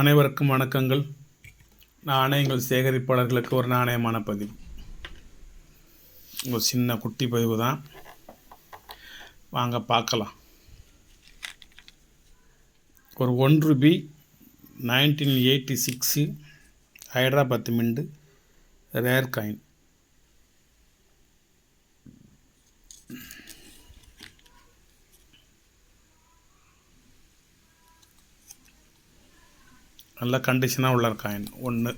அனைவருக்கும் வணக்கங்கள். நாணயங்கள் சேகரிப்பாளர்களுக்கு ஒரு நாணயமான பதிவு, ஒரு சின்ன குட்டி பதிவு தான். வாங்க பார்க்கலாம். ஒரு ₹1 1986 ஹைதராபாத் மிண்டு ரேர் காயின். நல்ல கண்டிஷனாக உள்ள காயின் ஒன்று.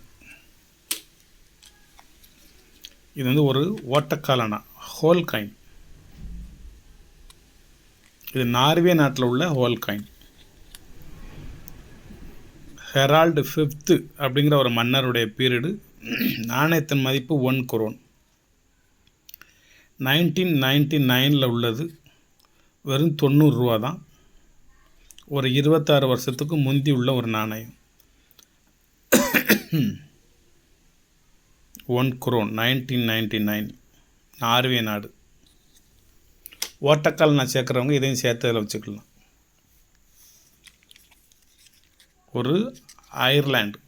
இது வந்து ஒரு ஓட்டக்காலனா ஹோல் காயின். இது நார்வே நாட்டில் உள்ள ஹோல் காயின். ஹெரால்டு 5th அப்படிங்கிற ஒரு மன்னருடைய பீரியடு. நாணயத்தின் மதிப்பு 1 crore. 1999 உள்ளது. வெறும் ₹90 தான். ஒரு 26 வருஷத்துக்கு முந்தி உள்ள ஒரு நாணயம். 1 crore 1999 நார்வே நாடு. ஓட்டக்கால் நான் சேர்க்குறவங்க இதையும் சேர்த்து அதில் வச்சுக்கலாம். ஒரு அயர்லாண்டு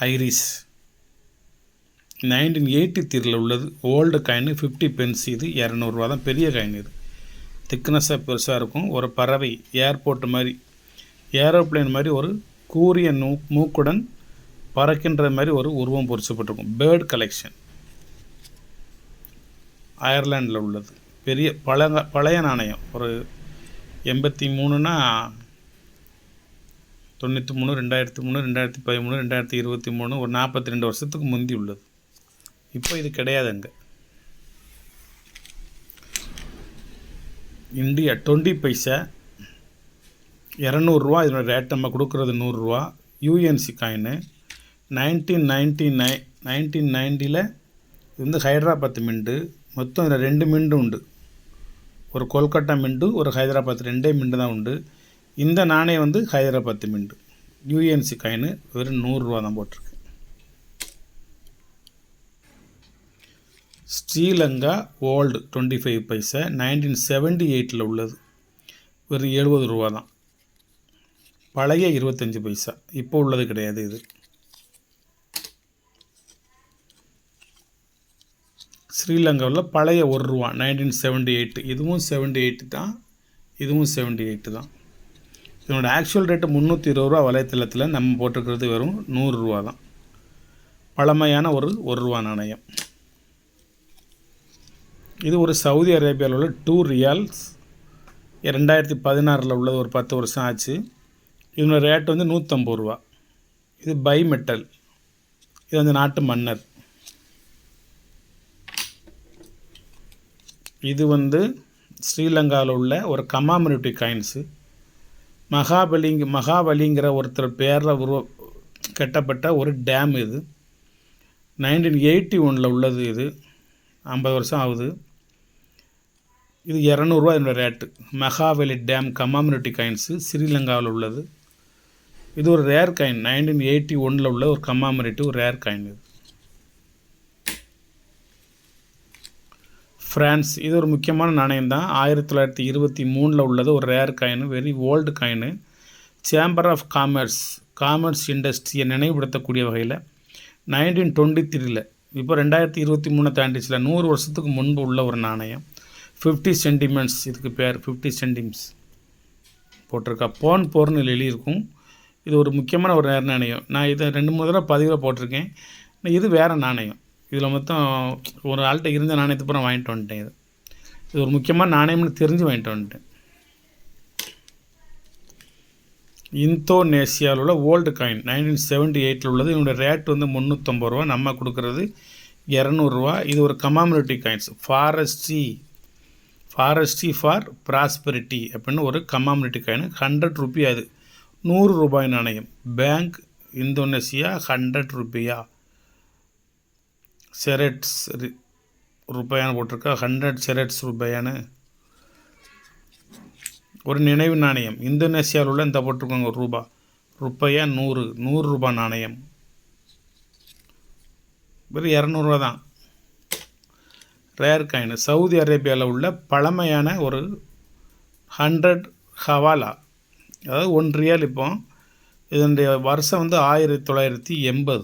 ஐரிஷ் 1983 உள்ளது. Old coin 50 pence. இது ₹200 தான். பெரிய காயின். இது திக்னஸாக பெருசாக இருக்கும். ஒரு பறவை ஏர்போர்ட் மாதிரி, ஏரோப்ளேன் மாதிரி ஒரு கூரிய மூக்குடன் பறக்கின்ற மாதிரி ஒரு உருவம் பொறிச்சப்பட்டிருக்கும். Bird collection. அயர்லாண்டில் உள்ளது. பெரிய பழைய நாணயம். ஒரு 83னா 93, 2003, 2013, 2023, ஒரு 42 வருஷத்துக்கு முந்தி உள்ளது. இப்போ இது கிடையாது. அங்கே இந்தியா 20 பைசா ₹200. இதோட ரேட் நம்ம கொடுக்குறது ₹100. யூஎன்சி காயின் 1990 இது வந்து ஹைதராபாத் மிண்டு. மொத்தம் இதில் 2 மிண்டு உண்டு. ஒரு கொல்கட்டா மிண்டு, ஒரு ஹைதராபாத். 2 மிண்டு தான் உண்டு. இந்த நாணயம் வந்து ஹைதராபாத் மிண்டு. யூஎன்சி காயின் வெறும் ₹100 தான் போட்டிருக்கு. ஸ்ரீலங்கா ஓல்டு 25 பைசா 1978 உள்ளது. வெறும் ₹70 தான். பழைய 25 பைசா. இப்போ உள்ளது கிடையாது. இது ஸ்ரீலங்காவில் பழைய ₹1 1978. இதுவும் 78 தான். இதுவும் 78 தான். இதனோட ஆக்சுவல் ரேட்டு ₹320 வலைத்தளத்தில். நம்ம போட்டிருக்கிறது வெறும் ₹100 தான். பழமையான ஒரு ₹1 நாணயம். இது ஒரு சவுதி அரேபியாவில் உள்ள 2 ரியால்ஸ் 2016 உள்ளது. ஒரு 10 வருஷம் ஆச்சு. இதனோட ரேட் வந்து ₹150. இது பை மெட்டல். இது வந்து நாட்டு மன்னர். இது வந்து ஸ்ரீலங்காவில் உள்ள ஒரு கமாமரேட்டிவ் காயின்ஸு. மகாபலிங்கிற ஒருத்தர் பேரில் கட்டப்பட்ட ஒரு டேம். இது 1981 உள்ளது. இது 50 வருஷம் ஆகுது. இது ₹200 இதனோட rate. Mahaweli dam commemorative coins ஸ்ரீலங்காவில் உள்ளது. இது ஒரு ரேர் காயின். 1981 உள்ள ஒரு கமாமரேட்டிவ் ரேர் காயின். இது ஃப்ரான்ஸ். இது ஒரு முக்கியமான நாணயம் தான். 1923 உள்ளது. ஒரு rare coin. Very old coin. Chamber of commerce இண்டஸ்ட்ரியை நினைவுபடுத்தக்கூடிய வகையில் 1923 இப்போ 2023 தாண்டிச்சில் 100 வருஷத்துக்கு முன்பு உள்ள ஒரு நாணயம். 50 சென்டிமெண்ட்ஸ் இதுக்கு பேர். 50 சென்டிம்ஸ் போட்டிருக்கா. போர்னு எழுதியிருக்கும். இது ஒரு முக்கியமான ஒரு நேர் நாணயம். நான் இதை 2-3 தடவை பதிவில் போட்டிருக்கேன். இது வேறு நாணயம். இதில் மொத்தம் ஒரு ஆள்கிட்ட இருந்த நாணயத்தை பூரா வாங்கிட்டு வந்துட்டேன். இது ஒரு முக்கியமான நாணயம்னு தெரிஞ்சு வாங்கிட்டு வந்துட்டேன். இந்தோனேசியாவில் உள்ள ஓல்டு காயின் 1978 உள்ளது. இதனுடைய ரேட் வந்து ₹350. நம்ம கொடுக்குறது ₹200. இது ஒரு கமாமரேட்டிவ் காயின்ஸ். ஃபாரஸ்ட்ரி ஃபார் ப்ராஸ்பெரிட்டி அப்படின்னு ஒரு கமாமரேட்டிவ் காயின். ₹100. அது ₹100 நாணயம். Bank Indonesia ₹100. செரட்ஸ் ரூபாயான்னு போட்டிருக்கா. 100 செரட்ஸ் ரூபாயான்னு ஒரு நினைவு நாணயம். இந்தோனேசியாவில் உள்ள இந்த போட்டிருக்காங்க ரூபாயா 100 நாணயம். வெறும் ₹200 தான். Rare coin. சவுதி அரேபியாவில் உள்ள பழமையான ஒரு 100 ஹவாலா. அதாவது 1 ரியால் இப்போ இதனுடைய வருஷம் வந்து 1980.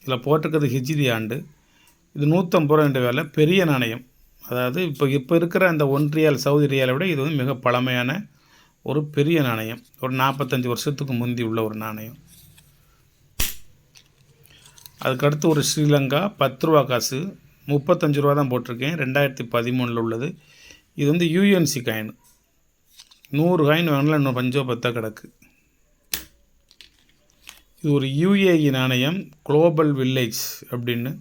இதில் போட்டிருக்கிறது ஹிஜ்ரி ஆண்டு. இது 150 ரூபா என்ற விலை. பெரிய நாணயம். அதாவது இப்போ இருக்கிற அந்த 1 ரியால் சவுதி ரியாலை விட இது வந்து மிக பழமையான ஒரு பெரிய நாணயம். ஒரு 45 வருஷத்துக்கு முந்தி உள்ள ஒரு நாணயம். அதுக்கடுத்து ஒரு ஸ்ரீலங்கா 10 ரூபா காசு. 35 ரூபா தான் போட்டிருக்கேன். 2013 உள்ளது. இது வந்து யூஎன்சி காயின். 100 காயின் வாங்கினா இன்னும் 5 10 கிடக்கு. இது ஒரு யுஏஇ நாணயம், குளோபல் வில்லேஜ் அப்படின்னு.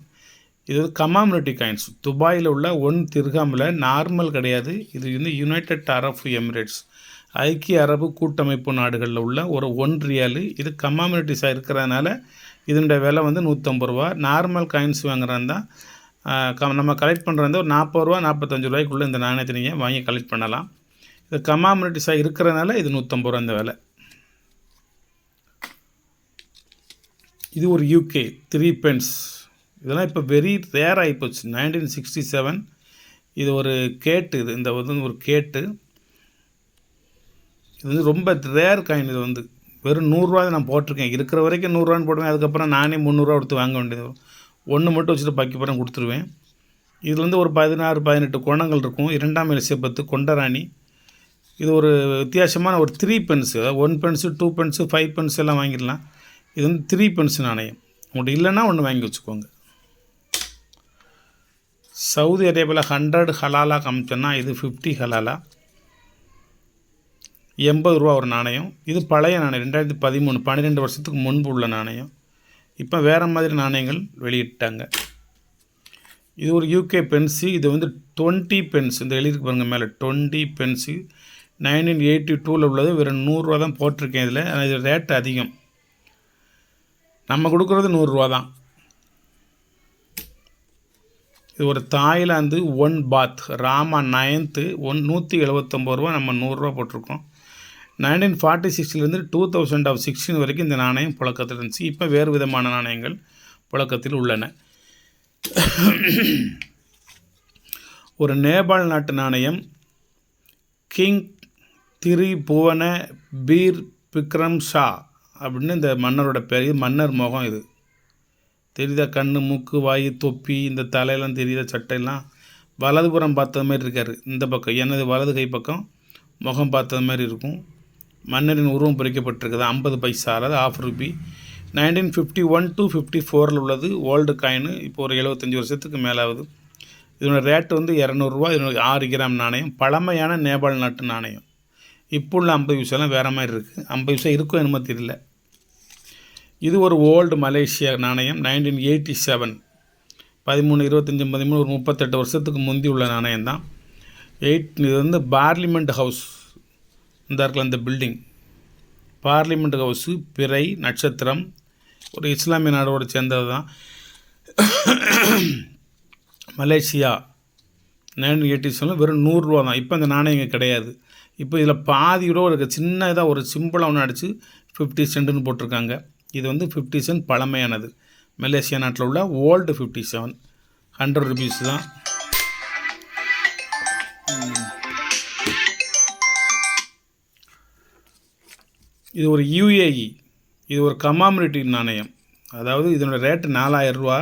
இது வந்து கமாமினிட்டி காயின்ஸ். துபாயில் உள்ள 1 திர்ஹாமில் நார்மல் கிடையாது. இது வந்து யுனைடெட் அரப் எமிரேட்ஸ், ஐக்கிய அரபு கூட்டமைப்பு நாடுகளில் உள்ள ஒரு 1 ரியாலு. இது கமாமினிட்டிஸாக இருக்கிறதுனால இதனுடைய விலை வந்து 150 ரூபா. நார்மல் காயின்ஸ் வாங்குறாருந்தா நம்ம கலெக்ட் பண்ணுறது ஒரு 40 ரூபா 45 ரூபாய்க்குள்ளே இந்த நாணயத்தை நீங்கள் வாங்கி கலெக்ட் பண்ணலாம். இது கமாமினிட்டிஸாக இருக்கிறதுனால இது 150 ரூபா இந்த விலை. இது ஒரு யூகே 3 பென்ஸ். இதெல்லாம் இப்போ வெரி ரேர் ஆகிப்போச்சு. 1967. இது ஒரு கேட்டு. இந்த வந்து ஒரு கேட்டு. இது வந்து ரொம்ப ரேர் காயின். இது வந்து வெறும் 100 ரூபா நான் போட்டிருக்கேன். இருக்கிற வரைக்கும் 100 ரூபான்னு போடுவேன். அதுக்கப்புறம் நானே 300 ரூபா கொடுத்து வாங்க வேண்டியது. ஒன்று மட்டும் வச்சுட்டு பாக்கி படம் கொடுத்துருவேன். இதில் வந்து ஒரு 16 18 கோணங்கள் இருக்கும். 2ஆம் எலிசபெத்து கொண்டராணி. இது ஒரு வித்தியாசமான ஒரு 3 பென்ஸு. அதாவது 1 பென்ஸு 2 பென்ஸு 5 பென்ஸ் எல்லாம் வாங்கிடலாம். இது வந்து 3 பென்ஸ் நாணயம். உங்கள்கிட்ட இல்லைன்னா ஒன்று வாங்கி வச்சுக்கோங்க. சவுதி அரேபியாவில் 100 ஹலாலா காமிச்சோன்னா இது 50 ஹலாலா. 80 ரூபா ஒரு நாணயம். இது பழைய நாணயம். 2013 12 வருஷத்துக்கு முன்பு உள்ள நாணயம். இப்போ வேறு மாதிரி நாணயங்கள் வெளியிட்டாங்க. இது ஒரு யூகே பென்ஸு. இது வந்து 20 பென்ஸ். இந்த எழுதிருக்கு பாருங்கள் மேலே 20 பென்ஸு. 1982 உள்ளது. வெறும் 100 ரூபா தான் போட்டிருக்கேன் இதில். ஆனால் இது ரேட்டு அதிகம். நம்ம கொடுக்குறது 100 ரூபா தான். இது ஒரு தாய்லாந்து 1 பாத் ராமா 9th 179 ரூபா. நம்ம 100 ரூபா போட்டிருக்கோம். 1946 2016 வரைக்கும் இந்த நாணயம் புழக்கத்தில் இருந்துச்சு. இப்போ வேறு விதமான நாணயங்கள் புழக்கத்தில் உள்ளன. ஒரு நேபாள் நாட்டு நாணயம் கிங் திரிபுவன பீர் பிக்ரம் ஷா அப்படின்னு இந்த மன்னரோட பேர். இது மன்னர் முகம். இது தெரியுதா? கண் மூக்கு வாய் தொப்பி இந்த தலையெல்லாம் தெரியுதா? சட்டையெல்லாம் வலதுபுறம் பார்த்தது மாதிரி இருக்கார். இந்த பக்கம் எனது வலது கை பக்கம் முகம் பார்த்தது மாதிரி இருக்கும். மன்னரின் உருவம் பொறிக்கப்பட்டிருக்குது. 50 பைசா, அதாவது ₹1/2. 1951 to 54 உள்ளது. Old coin. இப்போ ஒரு 75 வருஷத்துக்கு மேலாகுது. இதனோட ரேட்டு வந்து 200 ரூபா. இதனோட 6 கிராம் நாணயம். பழமையான நேபாள் நாட்டு நாணயம். இப்போ உள்ள 50 பைசாலாம் வேறு மாதிரி இருக்குது. 50 பைசா இருக்கும் என்னமோ தெரியல. இது ஒரு ஓல்டு மலேசியா நாணயம். 1987 13 25 13 ஒரு 38 வருஷத்துக்கு முந்தி உள்ள நாணயம் தான். இது வந்து பார்லிமெண்ட் ஹவுஸ். இந்த இருக்கிற அந்த பில்டிங் பார்லிமெண்ட் ஹவுஸு பிறை நட்சத்திரம் ஒரு இஸ்லாமிய நாடோடு சேர்ந்தது தான். மலேசியா 1987 வெறும் 100 ரூபா தான். இப்போ அந்த நாணயங்கள் கிடையாது. இப்போ இதில் பாதி ரூபா இருக்குது. சின்னதாக ஒரு சிம்பிளாக ஒன்று அடித்து 50 சென்ட்டுன்னு போட்டிருக்காங்க. இது வந்து 50 சென்ட் பழமையானது. மலேசியா நாட்டில் உள்ள ஓல்டு 57 100 ருபீஸ் தான். இது ஒரு யுஏஇ. இது ஒரு கமாமினிட்டி நாணயம். அதாவது இதனோட ரேட்டு 4000 ரூபா.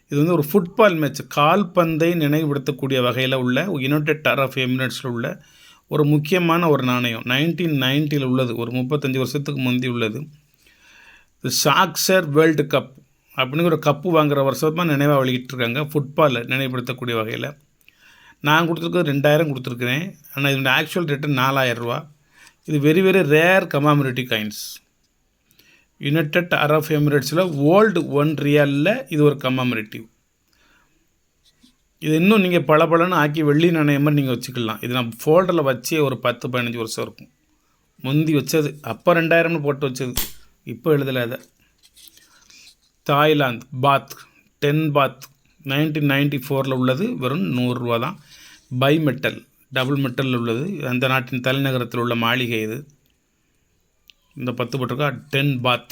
இது வந்து ஒரு ஃபுட்பால் மேட்ச் கால்பந்தை நினைவுபடுத்தக்கூடிய வகையில் உள்ள யுனைடெட் அரப் எமிரேட்ஸில் உள்ள ஒரு முக்கியமான ஒரு நாணயம். 1990 உள்ளது. ஒரு 35 வருஷத்துக்கு முந்தி உள்ளது. இது ஷாக்ஷர் வேர்ல்டு கப் அப்படின்னு ஒரு கப்பு வாங்குகிற வருஷமாக நினைவாக வெளியிட்டிருக்காங்க. ஃபுட்பாலை நினைவுபடுத்தக்கூடிய வகையில். நான் கொடுத்துருக்கிறது 2000 கொடுத்துருக்குறேன். ஆனால் இதோட ஆக்சுவல் ரேட்டு 4000 ரூபா. இது very very rare commemorative coins. United Arab எமிரேட்ஸில் ஓல்டு 1 ரியாலில் இது ஒரு கமாமினிட்டிவ். இது இன்னும் நீங்கள் பளபளன்னு ஆக்கி வெள்ளி நாணயம் மாதிரி நீங்கள் வச்சுக்கலாம். இது நம்ம ஃபோல்டரில் வச்சே ஒரு 10-15 வருஷம் இருக்கும். முந்தி வச்சது. அப்போ 2000ன்னு போட்டு வச்சது. இப்போ எழுதலை அதை. தாய்லாந்து பாத் 10 பாத் 1994 உள்ளது. வெறும் 100 ரூபா தான். பை மெட்டல் டபுள் மெட்டலில் உள்ளது. அந்த நாட்டின் தலைநகரத்தில் உள்ள மாளிகை இது. இந்த 10 போட்டிருக்கா 10 பாத்.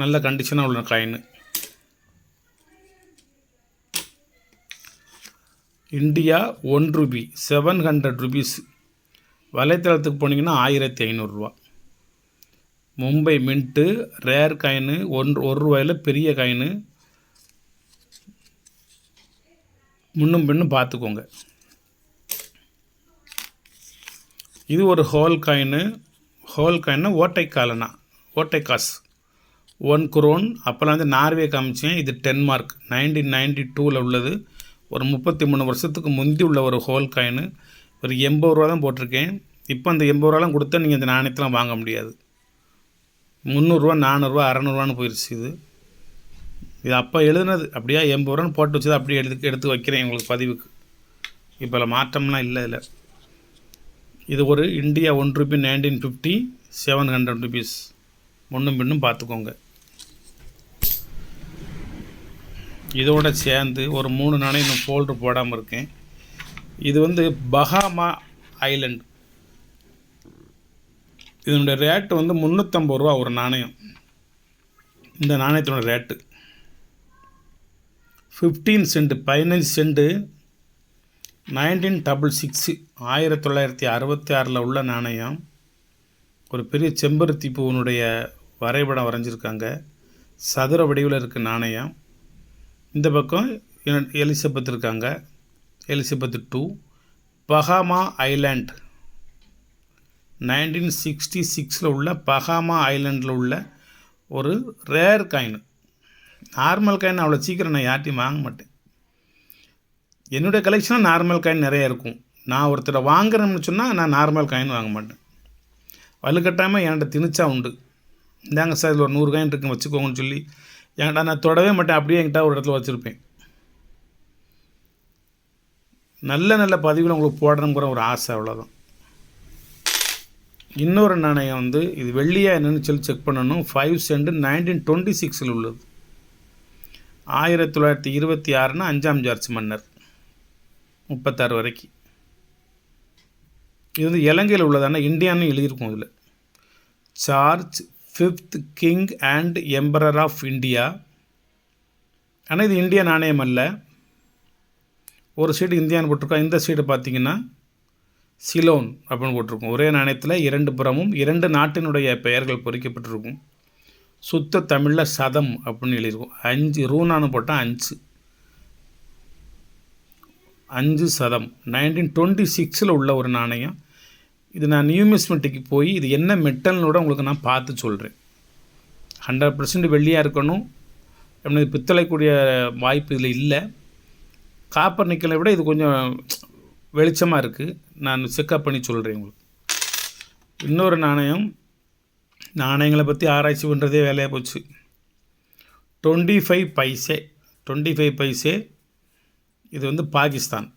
நல்ல கண்டிஷனாக உள்ள காயின். India 1 rupee 700 rupees. வலைத்தளத்துக்கு போனீங்கன்னா 1500 ரூபா. மும்பை மின்ட்டு ரேர் காயினு ஒரு ரூபாயில் பெரிய காயினு முன்னும் பின்னும் பார்த்துக்கோங்க. இது ஒரு ஹோல் காயின்னு ஓட்டை காலனா ஓட்டை காசு 1 குரோன். அப்போல்லாம் வந்து நார்வே காமிச்சேன். இது டென்மார்க் 1992 உள்ளது. ஒரு 33 வருஷத்துக்கு முந்தி உள்ள ஒரு ஹோல் காயினு. ஒரு 80 ரூபா தான் போட்டிருக்கேன். இப்போ அந்த 80 ரூபாலாம் கொடுத்தா நீங்கள் இந்த நாணயத்தெலாம் வாங்க முடியாது. 300 400 600 போயிடுச்சு. இது அப்போ எழுதுனது அப்படியே 80 ரூபான்னு போட்டு வச்சது அப்படியே எடுத்து வைக்கிறேன் உங்களுக்கு பதிவுக்கு. இப்போ மாற்றம்லாம் இல்லை. இல்லை, இது ஒரு இந்தியா 1 ரூபி 1950 700 ருபீஸ். முன்னும் பின்னும் பார்த்துக்கோங்க. இதோட சேர்ந்து ஒரு 3 நாணயம் இன்னும் ஃபோல்டர் போடாமல் இருக்கேன். இது வந்து பஹாமா ஐலண்ட். இதனுடைய ரேட்டு வந்து 350 ரூபா ஒரு நாணயம். இந்த நாணயத்தினோட ரேட்டு 15 சென்ட் 15 சென்ட்டு 1966 1966 உள்ள நாணயம். ஒரு பெரிய செம்பருத்தி பூவினுடைய வரைபடம் வரைஞ்சிருக்காங்க. சதுர வடிவில் இருக்குது நாணயம். இந்த பக்கம் எலிசபெத் இருக்காங்க, எலிசபெத் 2. பஹாமா ஐலாண்ட் 1966 உள்ள பஹாமா ஐலாண்டில் உள்ள ஒரு ரேர் காயின். நார்மல் காயின் அவ்வளோ சீக்கிரம் நான் யார்ட்டையும் வாங்க மாட்டேன். என்னுடைய கலெக்ஷனாக நார்மல் காயின் நிறையா இருக்கும். நான் ஒருத்தரை வாங்குறேன்னு சொன்னால் நான் நார்மல் காயின் வாங்க மாட்டேன். வலுக்கட்டாமல் என்கிட்ட திணிச்சா உண்டு. இந்தாங்க சார் இதில் ஒரு 100 காயின் இருக்குன்னு வச்சுக்கோங்கன்னு சொல்லி என்கிட்ட நான் தொடவே மாட்டேன். அப்படியே என்கிட்ட ஒரு இடத்துல வச்சுருப்பேன். நல்ல நல்ல பதிவில் உங்களுக்கு போடணுங்கிற ஒரு ஆசை, அவ்வளோதான். இன்னொரு நாணயம் வந்து இது வெள்ளியாக என்னென்னு சொல்லி செக் பண்ணணும். 5 சென்ட் 1926 உள்ளது. 1926 5ஆம் ஜார்ஜ் மன்னர் 36 வரைக்கும். இது வந்து இலங்கையில் உள்ளதான இந்தியான்னு எழுதியிருக்கும். இதில் George 5th king and emperor of India. ஆனால் இது இந்தியா நாணயம் அல்ல. ஒரு சைடு இந்தியான்னு போட்டிருக்கோம். இந்த சைடு பார்த்திங்கன்னா சிலோன் அப்படின்னு போட்டிருக்கும். ஒரே நாணயத்தில் 2 புறமும் 2 நாட்டினுடைய பெயர்கள் பொறிக்கப்பட்டிருக்கும். சுத்த தமிழில் சதம் அப்படின்னு எழுதியிருக்கும். 5 ரூனான்னு போட்டால் 5 சதம் 1926 உள்ள ஒரு நாணயம். இது நான் நியூமிஸ்மெட்டிக்கு போய் இது என்ன மெட்டல்னோட உங்களுக்கு நான் பார்த்து சொல்கிறேன். 100% வெள்ளியாக இருக்கணும். அப்படி பித்தளைக்கூடிய வாய்ப்பு இதில் இல்லை. காப்பர் நிக்கலை விட இது கொஞ்சம் வெளிச்சமாக இருக்குது. நான் செக்கப் பண்ணி சொல்கிறேன் உங்களுக்கு. இன்னொரு நாணயங்களை பற்றி ஆராய்ச்சி பண்ணுறதே வேலையாக போச்சு. 25 பைசே. இது வந்து பாகிஸ்தான்.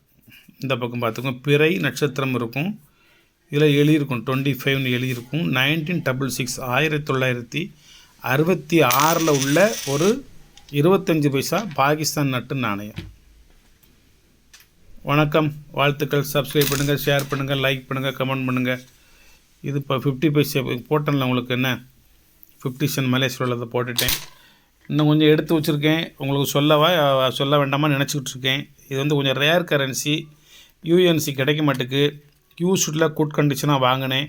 இந்த பக்கம் பார்த்துக்கோங்க, பிறை நட்சத்திரம் இருக்கும். இதில் எழுதியிருக்கும் 25ன்னு எழுதியிருக்கும். 1966 1966 உள்ள ஒரு 25 பைசா பாகிஸ்தான் நட்டு நாணயம். வணக்கம், வாழ்த்துக்கள். சப்ஸ்கிரைப் பண்ணுங்கள், ஷேர் பண்ணுங்கள், லைக் பண்ணுங்கள், கமெண்ட் பண்ணுங்கள். இது இப்போ 50 பைசா போட்டேன்ல உங்களுக்கு. என்ன 50 சென்ட் மலேசியா உள்ளதை போட்டுட்டேன். இன்னும் கொஞ்சம் எடுத்து வச்சுருக்கேன். உங்களுக்கு சொல்ல வேண்டாமா நினச்சிக்கிட்டு இருக்கேன். இது வந்து கொஞ்சம் ரேர் கரன்சி. யூஎன்சி கிடைக்க மாட்டுக்கு. யூஸ்டில் குட் கண்டிஷனாக வாங்கினேன்.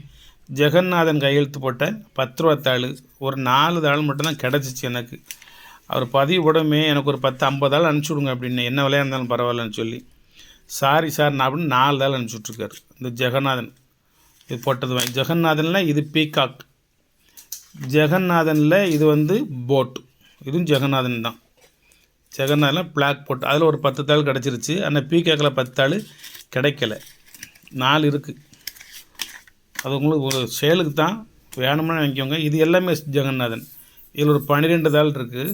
ஜெகநாதன் கையெழுத்து போட்ட 10 ரூபா தாள் ஒரு 4 தாள் மட்டும்தான் கிடச்சிச்சு எனக்கு. அவர் பதிவு போடமே எனக்கு ஒரு 10-50 தாள் அனுப்பிச்சி விடுங்க அப்படின்னு. என்ன விலையாக இருந்தாலும் பரவாயில்லன்னு சொல்லி, சாரி சார் நான் அப்படின்னு 4 தாள் அனுப்பிச்சுட்ருக்காரு இந்த ஜெகநாதன். இது போட்டது ஜெகநாதனில் இது பீகாக். ஜெகநாதனில் இது வந்து போட். இதுவும் ஜெகநாதன் தான். ஜெகநாதனில் பிளாக் போட்டு அதில் ஒரு 10 தாள் கிடச்சிருச்சு. ஆனால் பீகாக்கில் 10 தாள் கிடைக்கல. 4 இருக்குது. அது உங்களுக்கு ஒரு சேலுக்கு தான், வேணும்னு நினைக்கோங்க. இது எல்லாமே ஜெகநாதன். இதில் ஒரு 12 தாள் இருக்குது.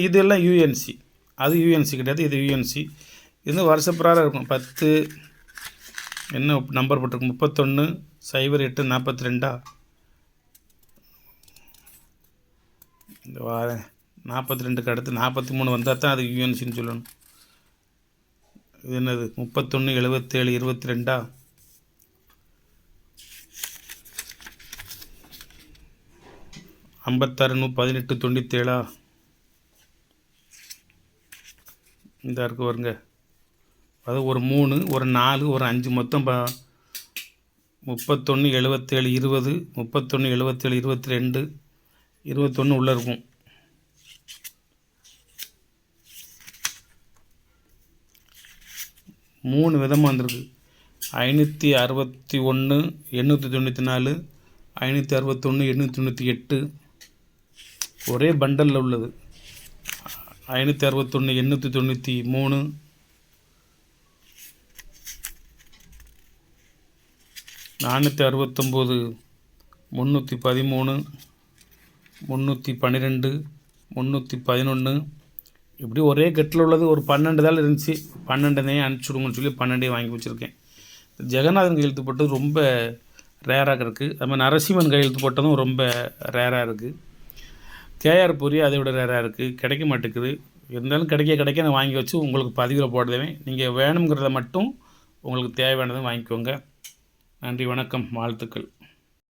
இதெல்லாம் யூஎன்சி. அது யூஎன்சி கிடையாது, இது யூஎன்சி. இது வருஷப்பிராரம் இருக்கும். 10 என்ன நம்பர் போட்டிருக்கு 31 08 42 இந்த 42க்கு அடுத்து 43 வந்தால் தான் அது யூஎன்சின்னு சொல்லணும். இது என்னது 31 77 22 56 18 97 இந்த இருக்கு வருங்க. அது ஒரு 3 ஒரு 4 ஒரு 5 மொத்தம் 31 77 20 31 77 22 21 உள்ளே இருக்கும். மூணு விதமாக வந்திருக்கு. 561 894 561 898 ஒரே பண்டலில் உள்ளது. 561 893 469 313 312 311 இப்படி ஒரே கட்டில் உள்ளது. ஒரு 12 தான் இருந்துச்சு. 12 அனுப்பிச்சுடுங்கன்னு சொல்லி 12 வாங்கி வச்சுருக்கேன். ஜெகநாதன் கையெழுத்து போட்டது ரொம்ப ரேராக இருக்குது. அது மாதிரி நரசிம்மன் கையெழுத்து போட்டதும் ரொம்ப ரேராக இருக்குது. கேஆர் பூரி அதை விட ரேராக இருக்குது, கிடைக்க மாட்டேங்குது. இருந்தாலும் கிடைக்க நான் வாங்கி வச்சு உங்களுக்கு பதிவில் போடுவேன். நீங்கள் வேணுங்கிறத மட்டும் உங்களுக்கு தேவையானதை வாங்கிக்கோங்க. நன்றி, வணக்கம், வாழ்த்துக்கள்.